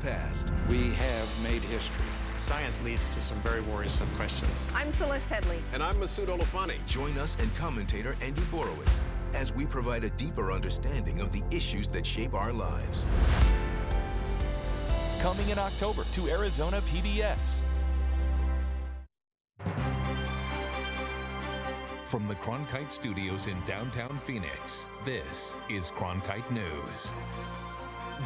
Past, we have made history. Science leads to some very worrisome questions. I'm Celeste Headley. And I'm Masoud Olafani. Join us and commentator Andy Borowitz as we provide a deeper understanding of the issues that shape our lives. Coming in October to Arizona PBS. From the Cronkite Studios in downtown Phoenix, this is Cronkite News.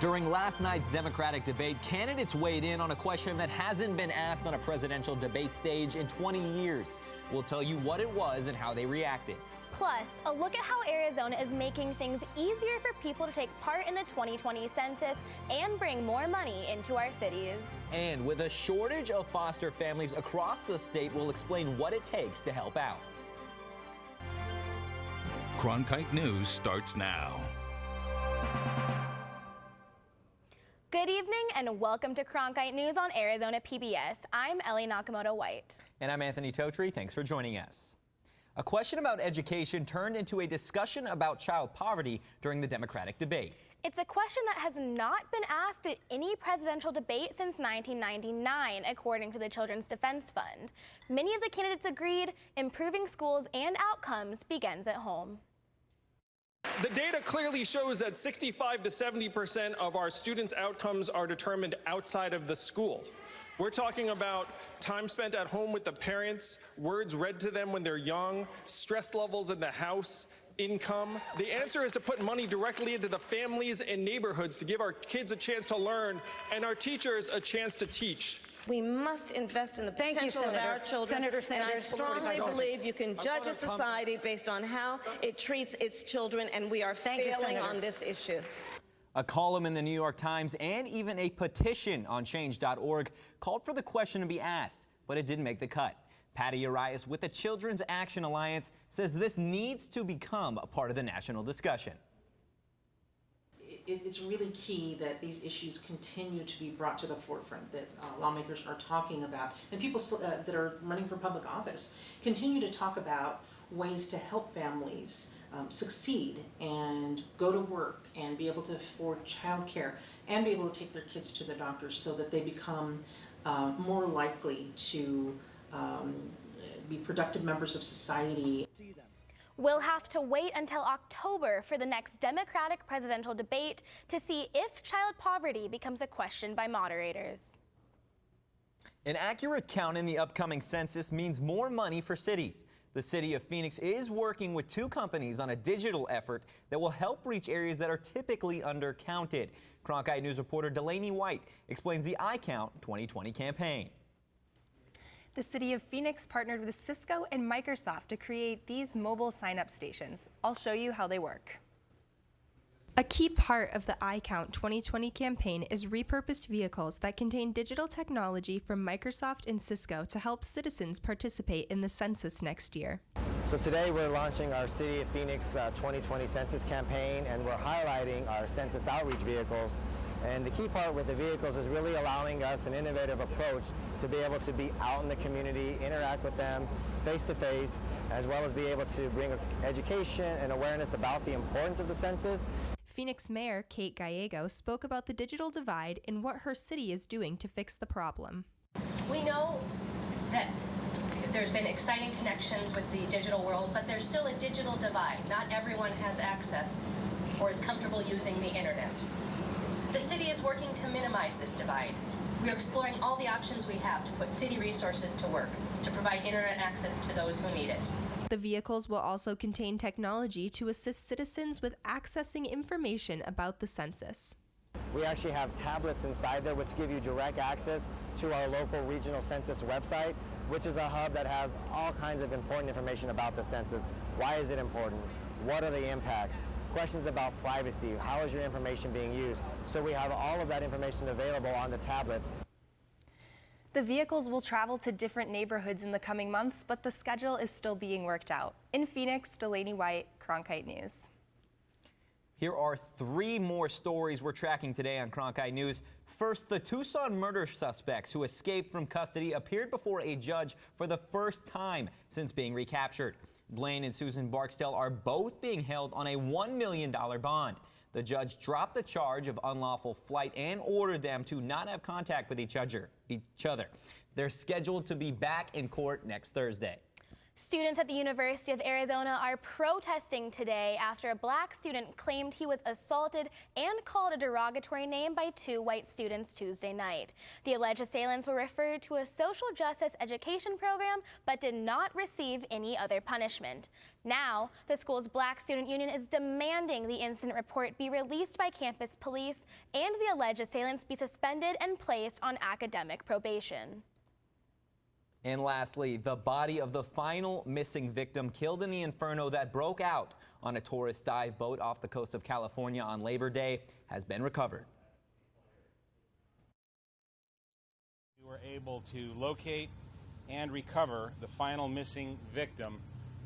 During last night's Democratic debate, candidates weighed in on a question that hasn't been asked on a presidential debate stage in 20 years. We'll tell you what it was and how they reacted. Plus, a look at how Arizona is making things easier for people to take part in the 2020 census and bring more money into our cities. And with a shortage of foster families across the state, we'll explain what it takes to help out. Cronkite News starts now. Good evening and welcome to Cronkite News on Arizona PBS. I'm Ellie Nakamoto-White. And I'm Anthony Totri. Thanks for joining us. A question about education turned into a discussion about child poverty during the Democratic debate. It's a question that has not been asked at any presidential debate since 1999, according to the Children's Defense Fund. Many of the candidates agreed improving schools and outcomes begins at home. The data clearly shows that 65 to 70% of our students' outcomes are determined outside of the school. We're talking about time spent at home with the parents, words read to them when they're young, stress levels in the house, income. The answer is to put money directly into the families and neighborhoods to give our kids a chance to learn and our teachers a chance to teach. We must invest in the potential of our children. And I strongly believe you can judge a society based on how it treats its children, and we are failing on this issue. A column in the New York Times and even a petition on change.org called for the question to be asked, but it didn't make the cut. Patty Arias with the Children's Action Alliance says this needs to become a part of the national discussion. It's really key that these issues continue to be brought to the forefront, that lawmakers are talking about, and people that are running for public office continue to talk about ways to help families succeed and go to work and be able to afford childcare and be able to take their kids to the doctors so that they become more likely to be productive members of society. We'll have to wait until October for the next Democratic presidential debate to see if child poverty becomes a question by moderators. An accurate count in the upcoming census means more money for cities. The city of Phoenix is working with two companies on a digital effort that will help reach areas that are typically undercounted. Cronkite News reporter Delaney White explains the iCount 2020 campaign. The city of Phoenix partnered with Cisco and Microsoft to create these mobile sign-up stations. I'll show you how they work. A key part of the iCount 2020 campaign is repurposed vehicles that contain digital technology from Microsoft and Cisco to help citizens participate in the census next year. So today we're launching our City of Phoenix 2020 census campaign, and we're highlighting our census outreach vehicles. And the key part with the vehicles is really allowing us an innovative approach to be able to be out in the community, interact with them face to face, as well as be able to bring education and awareness about the importance of the census. Phoenix Mayor Kate Gallego spoke about the digital divide and what her city is doing to fix the problem. We know that there's been exciting connections with the digital world, but there's still a digital divide. Not everyone has access or is comfortable using the internet. The city is working to minimize this divide. We're exploring all the options we have to put city resources to work to provide internet access to those who need it. The vehicles will also contain technology to assist citizens with accessing information about the census. We actually have tablets inside there which give you direct access to our local regional census website, which is a hub that has all kinds of important information about the census. Why is it important? What are the impacts? Questions about privacy. How is your information being used? So we have all of that information available on the tablets. The vehicles will travel to different neighborhoods in the coming months, but the schedule is still being worked out. In Phoenix, Delaney White, Cronkite News. Here are three more stories we're tracking today on Cronkite News. First, the Tucson murder suspects who escaped from custody appeared before a judge for the first time since being recaptured. Blaine and Susan Barksdale are both being held on a $1 million bond. The judge dropped the charge of unlawful flight and ordered them to not have contact with each other. They're scheduled to be back in court next Thursday. Students at the University of Arizona are protesting today after a black student claimed he was assaulted and called a derogatory name by 2 white students Tuesday night. The alleged assailants were referred to a social justice education program but did not receive any other punishment. Now, the school's Black Student Union is demanding the incident report be released by campus police and the alleged assailants be suspended and placed on academic probation. And lastly, the body of the final missing victim killed in the inferno that broke out on a tourist dive boat off the coast of California on Labor Day has been recovered. We were able to locate and recover the final missing victim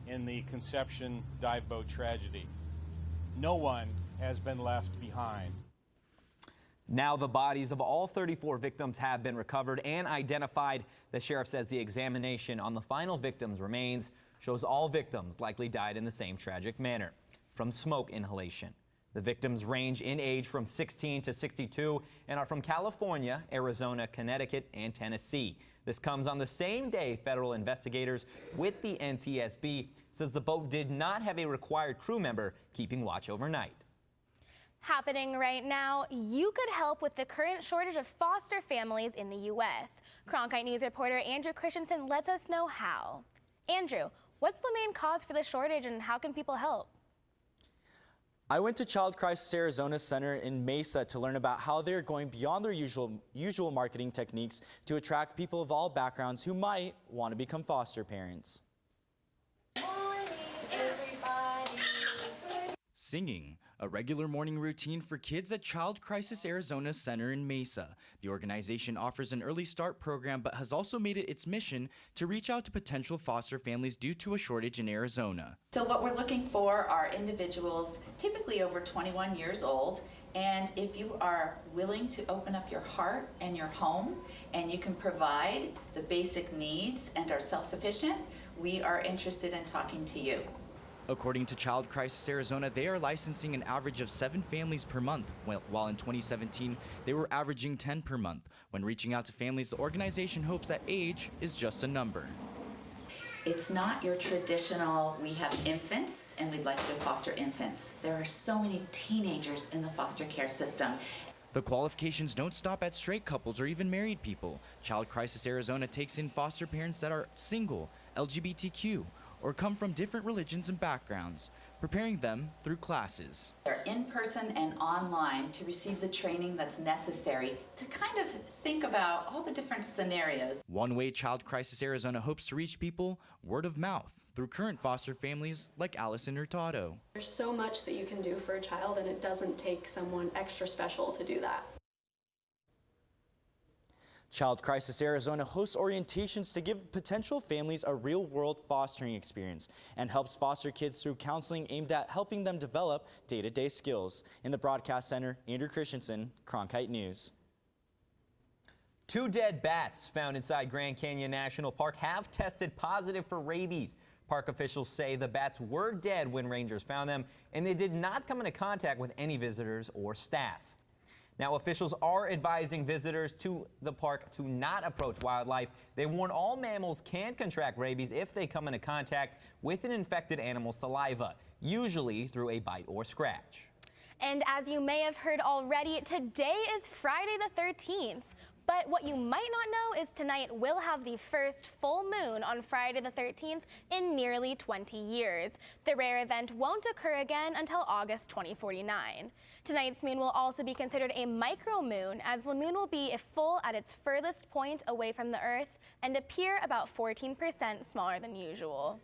in the Conception dive boat tragedy. No one has been left behind. Now the bodies of all 34 victims have been recovered and identified. The sheriff says the examination on the final victim's remains shows all victims likely died in the same tragic manner, from smoke inhalation. The victims range in age from 16 to 62 and are from California, Arizona, Connecticut, and Tennessee. This comes on the same day federal investigators with the NTSB says the boat did not have a required crew member keeping watch overnight. Happening right now, you could help with the current shortage of foster families in the U.S. Cronkite News reporter Andrew Christensen lets us know how. Andrew, what's the main cause for the shortage and how can people help? I went to Child Crisis Arizona Center in Mesa to learn about how they're going beyond their usual marketing techniques to attract people of all backgrounds who might want to become foster parents. Morning, everybody. Singing, a regular morning routine for kids at Child Crisis Arizona Center in Mesa. The organization offers an early start program but has also made it its mission to reach out to potential foster families due to a shortage in Arizona. So what we're looking for are individuals typically over 21 years old, and if you are willing to open up your heart and your home and you can provide the basic needs and are self-sufficient, we are interested in talking to you. According to Child Crisis Arizona, they are licensing an average of 7 families per month, while in 2017, they were averaging 10 per month. When reaching out to families, the organization hopes that age is just a number. It's not your traditional, we have infants and we'd like to foster infants. There are so many teenagers in the foster care system. The qualifications don't stop at straight couples or even married people. Child Crisis Arizona takes in foster parents that are single, LGBTQ, or come from different religions and backgrounds, preparing them through classes. They're in person and online to receive the training that's necessary to kind of think about all the different scenarios. One way Child Crisis Arizona hopes to reach people, word of mouth, through current foster families like Allison Hurtado. There's so much that you can do for a child, and it doesn't take someone extra special to do that. Child Crisis Arizona hosts orientations to give potential families a real-world fostering experience and helps foster kids through counseling aimed at helping them develop day-to-day skills. In the broadcast center, Andrew Christensen, Cronkite News. 2 dead bats found inside Grand Canyon National Park have tested positive for rabies. Park officials say the bats were dead when rangers found them, and they did not come into contact with any visitors or staff. Now, officials are advising visitors to the park to not approach wildlife. They warn all mammals can contract rabies if they come into contact with an infected animal's saliva, usually through a bite or scratch. And as you may have heard already, today is Friday the 13th. But what you might not know is tonight we'll have the first full moon on Friday the 13th in nearly 20 years. The rare event won't occur again until August 2049. Tonight's moon will also be considered a micromoon, as the moon will be full at its furthest point away from the Earth and appear about 14% smaller than usual.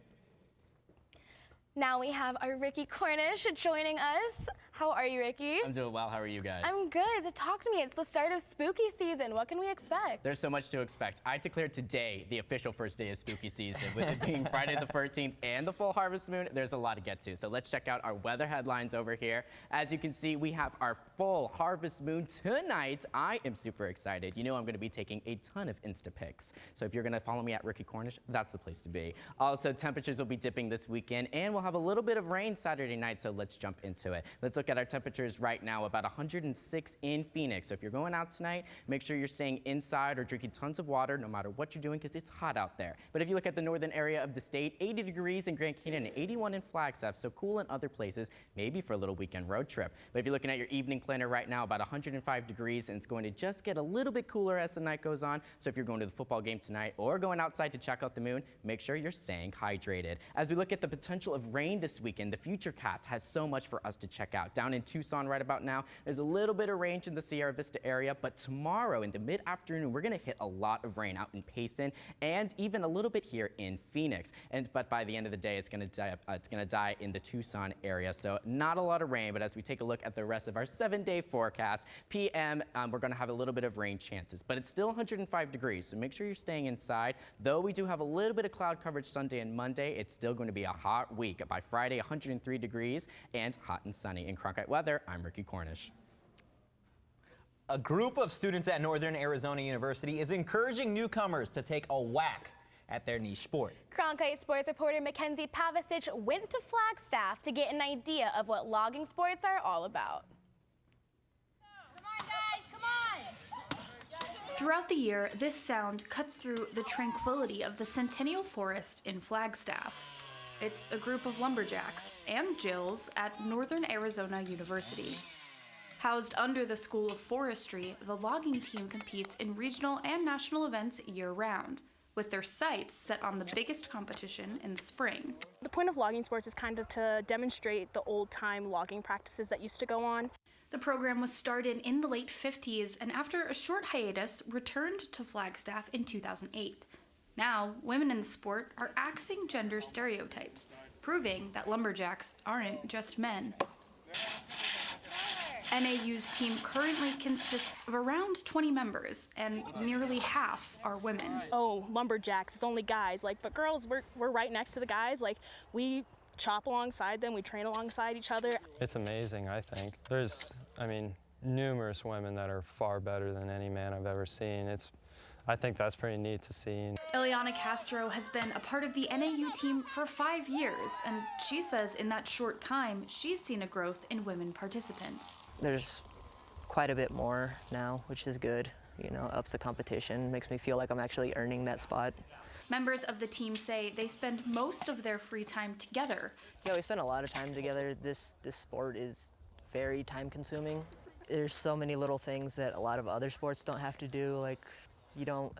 Now we have our Ricky Cornish joining us. How are you, Ricky? I'm doing well. How are you guys? I'm good. So talk to me. It's the start of spooky season. What can we expect? There's so much to expect. I declared today the official first day of spooky season. With it being Friday the 13th and the full harvest moon, there's a lot to get to. So let's check out our weather headlines over here. As you can see, we have our full harvest moon tonight. I am super excited. You know I'm going to be taking a ton of Insta pics. So if you're going to follow me at Ricky Cornish, that's the place to be. Also, temperatures will be dipping this weekend, and we'll have a little bit of rain Saturday night, so let's jump into it. Let's look look at our temperatures right now, about 106 in Phoenix. So if you're going out tonight, make sure you're staying inside or drinking tons of water no matter what you're doing because it's hot out there. But if you look at the northern area of the state, 80 degrees in Grand Canyon and 81 in Flagstaff, so cool in other places, maybe for a little weekend road trip. But if you're looking at your evening planner right now, about 105 degrees, and it's going to just get a little bit cooler as the night goes on. So if you're going to the football game tonight or going outside to check out the moon, make sure you're staying hydrated. As we look at the potential of rain this weekend, the Futurecast has so much for us to check out. Down in Tucson right about now, there's a little bit of rain in the Sierra Vista area, but tomorrow in the mid-afternoon, we're going to hit a lot of rain out in Payson and even a little bit here in Phoenix. But by the end of the day, it's going to die in the Tucson area. So not a lot of rain, but as we take a look at the rest of our 7-day forecast, PM, we're going to have a little bit of rain chances, but it's still 105 degrees. So make sure you're staying inside. Though we do have a little bit of cloud coverage Sunday and Monday, it's still going to be a hot week. By Friday, 103 degrees and hot and sunny. In Cronkite weather, I'm Ricky Cornish. A group of students at Northern Arizona University is encouraging newcomers to take a whack at their niche sport. Cronkite sports reporter Mackenzie Pavicic went to Flagstaff to get an idea of what logging sports are all about. Come on, guys, come on! Throughout the year, this sound cuts through the tranquility of the Centennial Forest in Flagstaff. It's a group of lumberjacks and Jills at Northern Arizona University. Housed under the School of Forestry, the logging team competes in regional and national events year-round, with their sights set on the biggest competition in the spring. The point of logging sports is kind of to demonstrate the old-time logging practices that used to go on. The program was started in the late 50s and after a short hiatus returned to Flagstaff in 2008. Now, women in the sport are axing gender stereotypes, proving that lumberjacks aren't just men. NAU's team currently consists of around 20 members, and nearly half are women. Oh, lumberjacks, it's only guys. But girls, we're right next to the guys. We chop alongside them, we train alongside each other. It's amazing, I think. There's, numerous women that are far better than any man I've ever seen. I think that's pretty neat to see. Eliana Castro has been a part of the NAU team for 5 years, and she says in that short time, she's seen a growth in women participants. There's quite a bit more now, which is good. Ups the competition, makes me feel like I'm actually earning that spot. Members of the team say they spend most of their free time together. Yeah, we spend a lot of time together. This sport is very time-consuming. There's so many little things that a lot of other sports don't have to do, you don't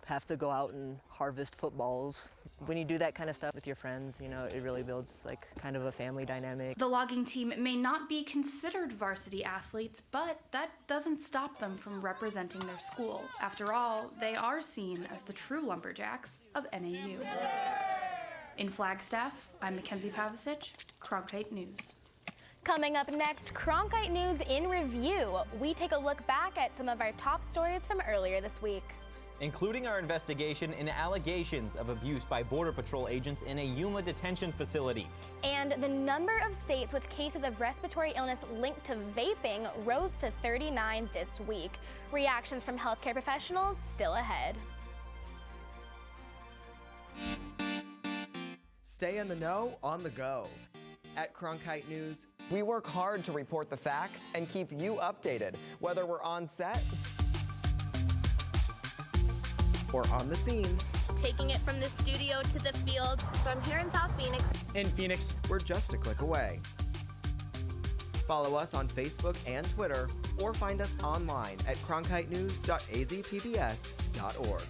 have to go out and harvest footballs. When you do that kind of stuff with your friends, it really builds kind of a family dynamic. The logging team may not be considered varsity athletes, but that doesn't stop them from representing their school. After all, they are seen as the true lumberjacks of NAU. In Flagstaff, I'm Mackenzie Pavicic, Cronkite News. Coming up next, Cronkite News in Review. We take a look back at some of our top stories from earlier this week. Including our investigation into allegations of abuse by Border Patrol agents in a Yuma detention facility. And the number of states with cases of respiratory illness linked to vaping rose to 39 this week. Reactions from healthcare professionals still ahead. Stay in the know on the go. At Cronkite News, we work hard to report the facts and keep you updated, whether we're on set or on the scene. Taking it from the studio to the field. So I'm here in South Phoenix. In Phoenix, we're just a click away. Follow us on Facebook and Twitter, or find us online at cronkitenews.azpbs.org.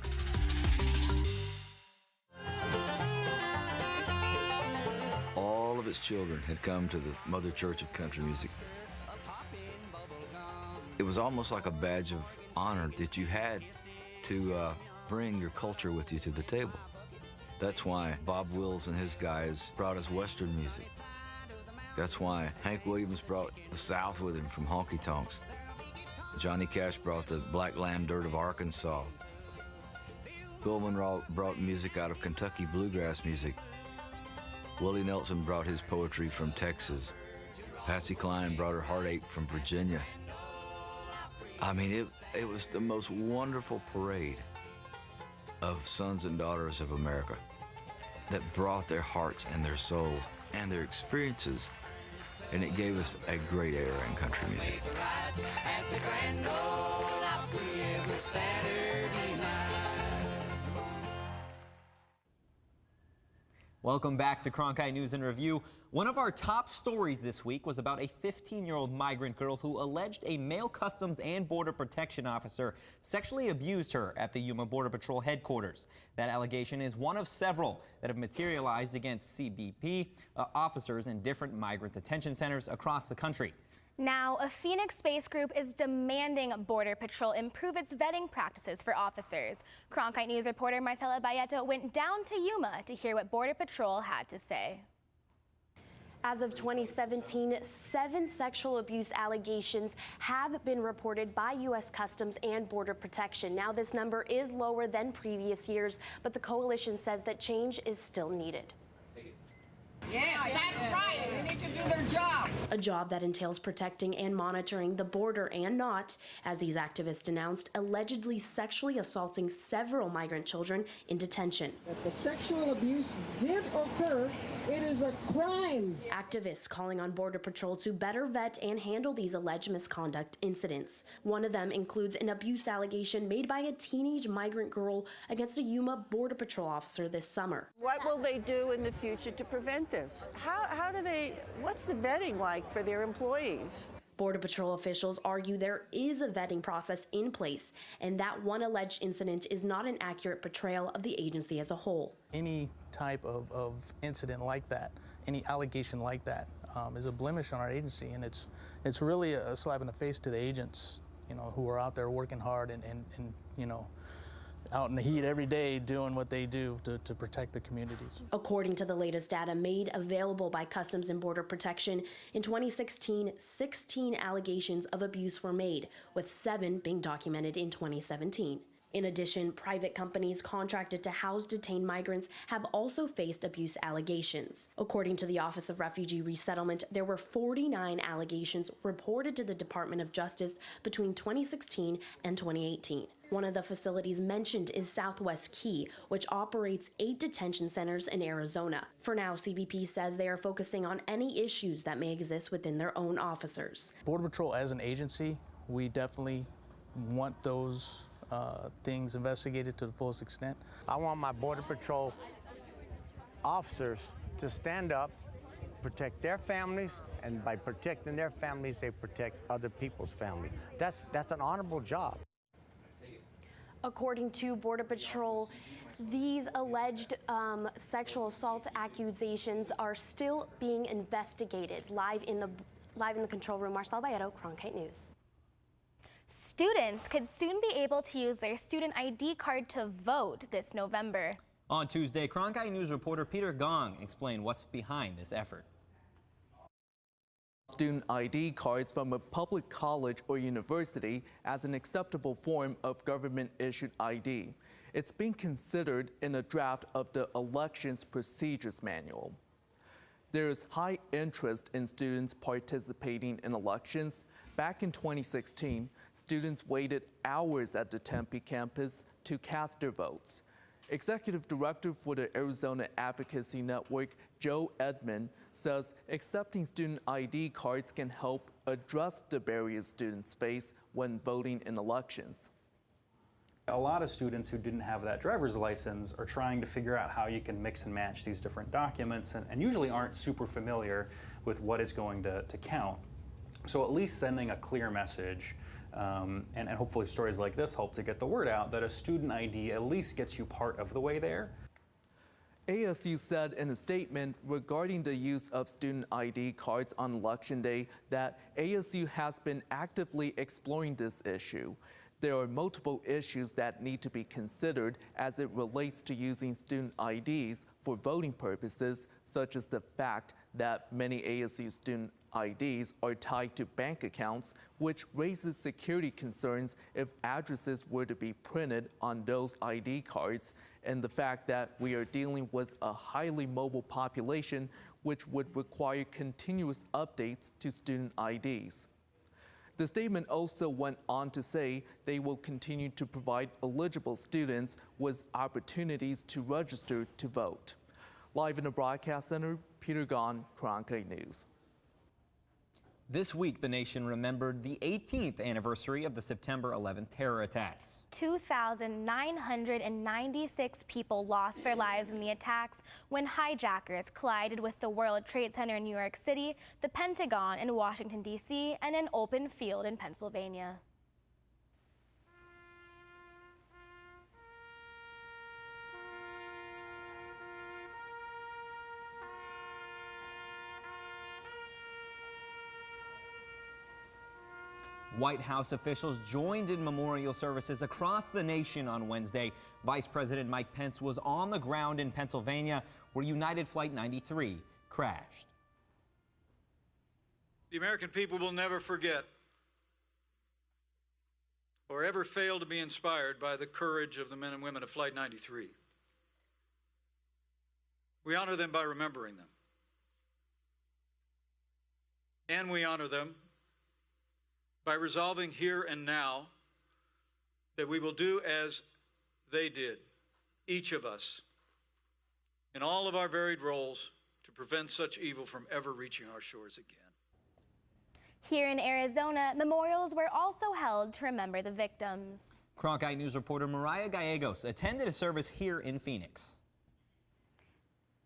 All of its children had come to the Mother Church of Country Music. It was almost like a badge of honor that you had to bring your culture with you to the table. That's why Bob Wills and his guys brought us Western music. That's why Hank Williams brought the South with him from honky tonks. Johnny Cash brought the Black Lamb Dirt of Arkansas. Bill Monroe brought music out of Kentucky bluegrass music. Willie Nelson brought his poetry from Texas. Patsy Cline brought her heartache from Virginia. It was the most wonderful parade of sons and daughters of America that brought their hearts and their souls and their experiences and it gave us a great era in country music. Welcome back to Cronkite News and Review. One of our top stories this week was about a 15-year-old migrant girl who alleged a male Customs and Border Protection officer sexually abused her at the Yuma Border Patrol headquarters. That allegation is one of several that have materialized against CBP officers in different migrant detention centers across the country. Now, a Phoenix-based group is demanding Border Patrol improve its vetting practices for officers. Cronkite News reporter Marcela Bayeto went down to Yuma to hear what Border Patrol had to say. As of 2017, 7 sexual abuse allegations have been reported by U.S. Customs and Border Protection. Now, this number is lower than previous years, but the coalition says that change is still needed. Yes, that's right. They need to do their job. A job that entails protecting and monitoring the border and not, as these activists announced, allegedly sexually assaulting several migrant children in detention. If the sexual abuse did occur, it is a crime. Activists calling on Border Patrol to better vet and handle these alleged misconduct incidents. One of them includes an abuse allegation made by a teenage migrant girl against a Yuma Border Patrol officer this summer. What will they do in the future to prevent this? How do they, what's the vetting like for their employees? Border Patrol officials argue there is a vetting process in place and that one alleged incident is not an accurate portrayal of the agency as a whole. Any type of incident like that, any allegation like that is a blemish on our agency, and it's really a slap in the face to the agents, who are out there working hard and out in the heat every day doing what they do to protect the communities. According to the latest data made available by Customs and Border Protection, in 2016, 16 allegations of abuse were made, with 7 being documented in 2017. In addition, private companies contracted to house detained migrants have also faced abuse allegations. According to the Office of Refugee Resettlement, there were 49 allegations reported to the Department of Justice between 2016 and 2018. One of the facilities mentioned is Southwest Key, which operates 8 detention centers in Arizona. For now, CBP says they are focusing on any issues that may exist within their own officers. Border Patrol as an agency, we definitely want those things investigated to the fullest extent. I want my Border Patrol officers to stand up, protect their families, and by protecting their families, they protect other people's families. That's an honorable job. According to Border Patrol, these alleged sexual assault accusations are still being investigated. Live in the control room, Marcel Bayeto, Cronkite News. Students could soon be able to use their student ID card to vote this November. On Tuesday, Cronkite News reporter Peter Gong explained what's behind this effort. Student ID cards from a public college or university as an acceptable form of government-issued ID. It's being considered in a draft of the Elections Procedures Manual. There is high interest in students participating in elections. Back in 2016, students waited hours at the Tempe campus to cast their votes. Executive Director for the Arizona Advocacy Network, Joe Edmond, says accepting student ID cards can help address the barriers students face when voting in elections. A lot of students who didn't have that driver's license are trying to figure out how you can mix and match these different documents and usually aren't super familiar with what is going to count. So at least sending a clear message and hopefully stories like this help to get the word out that a student ID at least gets you part of the way there. ASU said in a statement regarding the use of student ID cards on Election Day that ASU has been actively exploring this issue. There are multiple issues that need to be considered as it relates to using student IDs for voting purposes, such as the fact that many ASU student IDs are tied to bank accounts, which raises security concerns if addresses were to be printed on those ID cards, and the fact that we are dealing with a highly mobile population, which would require continuous updates to student IDs. The statement also went on to say they will continue to provide eligible students with opportunities to register to vote. Live in the broadcast center, Peter Gahn, Cronkite News. This week, the nation remembered the 18th anniversary of the September 11th terror attacks. 2,996 people lost their lives in the attacks when hijackers collided with the World Trade Center in New York City, the Pentagon in Washington, D.C., and an open field in Pennsylvania. White House officials joined in memorial services across the nation on Wednesday. Vice President Mike Pence was on the ground in Pennsylvania, where United Flight 93 crashed. The American people will never forget or ever fail to be inspired by the courage of the men and women of Flight 93. We honor them by remembering them. And we honor them by resolving here and now that we will do as they did, each of us, in all of our varied roles, to prevent such evil from ever reaching our shores again. Here in Arizona, memorials were also held to remember the victims. Cronkite News reporter Mariah Gallegos attended a service here in Phoenix.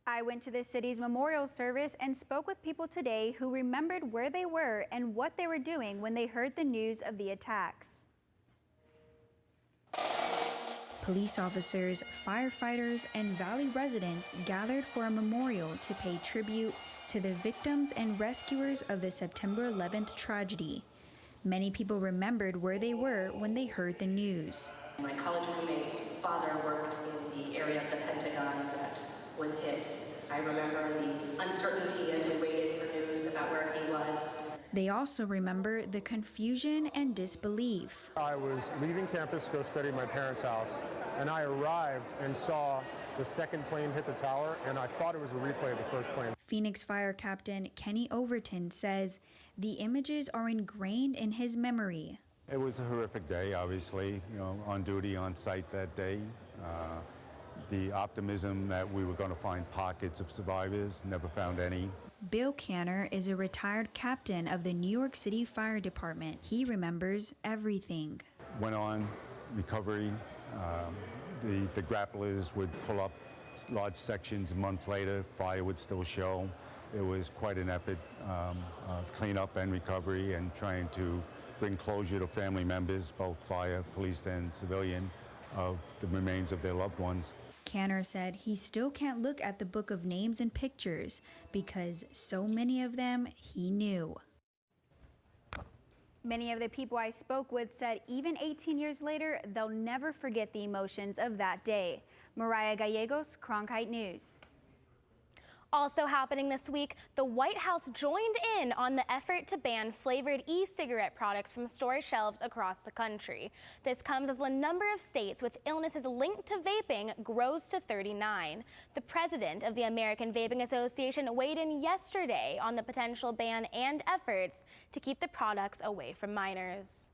I went to the city's memorial service and spoke with people today who remembered where they were and what they were doing when they heard the news of the attacks. Police officers, firefighters, and Valley residents gathered for a memorial to pay tribute to the victims and rescuers of the September 11th tragedy. Many people remembered where they were when they heard the news. My college roommate's father worked in the area of the Pentagon that was hit. I remember the uncertainty as we waited for news about where he was. They also remember the confusion and disbelief. I was leaving campus to go study at my parents' house, and I arrived and saw the second plane hit the tower, and I thought it was a replay of the first plane. Phoenix Fire Captain Kenny Overton says the images are ingrained in his memory. It was a horrific day, obviously, on duty, on site that day. The optimism that we were going to find pockets of survivors, never found any. Bill Canner is a retired captain of the New York City Fire Department. He remembers everything. Went on recovery. The grapplers would pull up large sections months later. Fire would still show. It was quite an effort, cleanup and recovery, and trying to bring closure to family members, both fire, police, and civilian, of the remains of their loved ones. Canner said he still can't look at the book of names and pictures because so many of them he knew. Many of the people I spoke with said even 18 years later, they'll never forget the emotions of that day. Mariah Gallegos, Cronkite News. Also happening this week, the White House joined in on the effort to ban flavored e-cigarette products from store shelves across the country. This comes as the number of states with illnesses linked to vaping grows to 39. The president of the American Vaping Association weighed in yesterday on the potential ban and efforts to keep the products away from minors.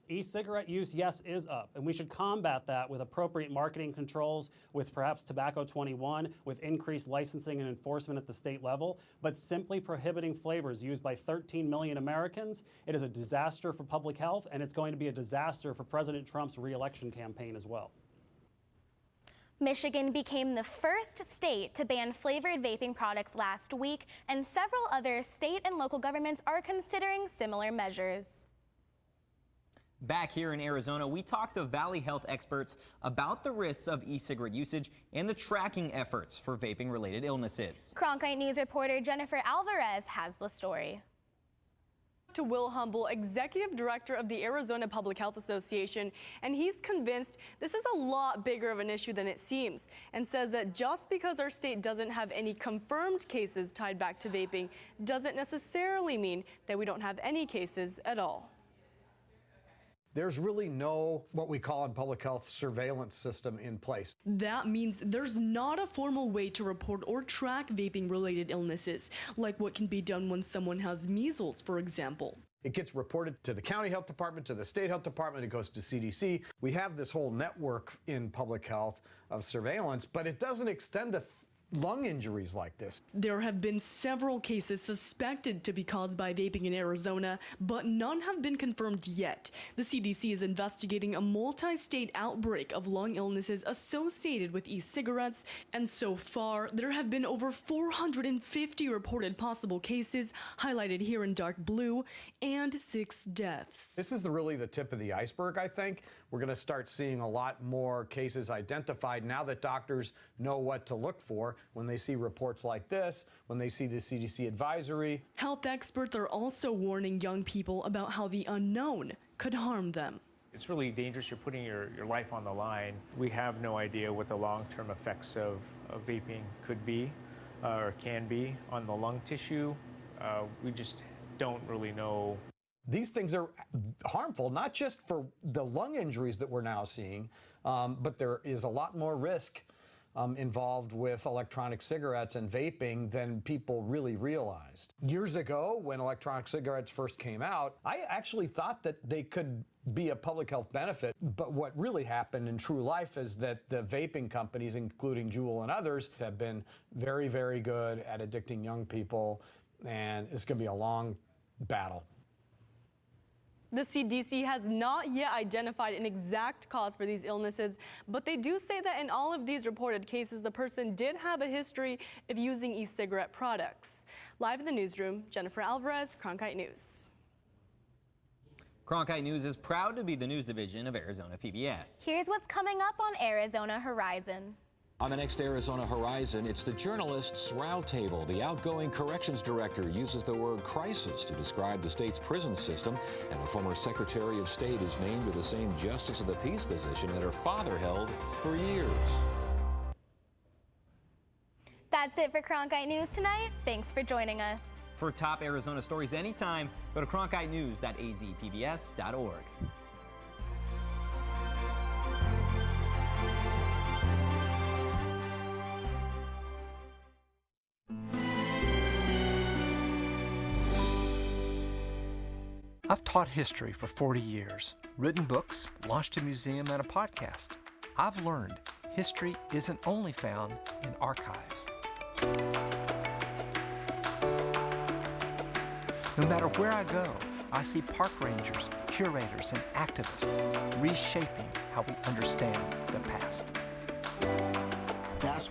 E-cigarette use, yes, is up, and we should combat that with appropriate marketing controls, with perhaps Tobacco 21, with increased licensing and enforcement at the state level. But simply prohibiting flavors used by 13 million Americans, it is a disaster for public health, and it's going to be a disaster for President Trump's re-election campaign as well. Michigan became the first state to ban flavored vaping products last week, and several other state and local governments are considering similar measures. Back here in Arizona, we talked to Valley Health experts about the risks of e-cigarette usage and the tracking efforts for vaping-related illnesses. Cronkite News reporter Jennifer Alvarez has the story. To Will Humble, Executive Director of the Arizona Public Health Association, and he's convinced this is a lot bigger of an issue than it seems, and says that just because our state doesn't have any confirmed cases tied back to vaping doesn't necessarily mean that we don't have any cases at all. There's really no, what we call in public health, surveillance system in place. That means there's not a formal way to report or track vaping-related illnesses, like what can be done when someone has measles, for example. It gets reported to the county health department, to the state health department, it goes to CDC. We have this whole network in public health of surveillance, but it doesn't extend to lung injuries like this. There have been several cases suspected to be caused by vaping in Arizona, but none have been confirmed yet. The CDC is investigating a multi-state outbreak of lung illnesses associated with e-cigarettes, and so far, there have been over 450 reported possible cases, highlighted here in dark blue, and 6 deaths. This is really the tip of the iceberg, I think. We're going to start seeing a lot more cases identified now that doctors know what to look for when they see reports like this, when they see the CDC advisory. Health experts are also warning young people about how the unknown could harm them. It's really dangerous. You're putting your life on the line. We have no idea what the long-term effects of vaping could be or can be on the lung tissue. We just don't really know. These things are harmful, not just for the lung injuries that we're now seeing, but there is a lot more risk involved with electronic cigarettes and vaping than people really realized. Years ago, when electronic cigarettes first came out, I actually thought that they could be a public health benefit, but what really happened in true life is that the vaping companies, including Juul and others, have been very, very good at addicting young people, and it's going to be a long battle. The CDC has not yet identified an exact cause for these illnesses, but they do say that in all of these reported cases, the person did have a history of using e-cigarette products. Live in the newsroom, Jennifer Alvarez, Cronkite News. Cronkite News is proud to be the news division of Arizona PBS. Here's what's coming up on Arizona Horizon. On the next Arizona Horizon, it's the Journalists' Roundtable. The outgoing corrections director uses the word crisis to describe the state's prison system, and the former Secretary of State is named to the same Justice of the Peace position that her father held for years. That's it for Cronkite News tonight. Thanks for joining us. For top Arizona stories anytime, go to cronkitenews.azpbs.org. I've taught history for 40 years, written books, launched a museum, and a podcast. I've learned history isn't only found in archives. No matter where I go, I see park rangers, curators, and activists reshaping how we understand the past. That's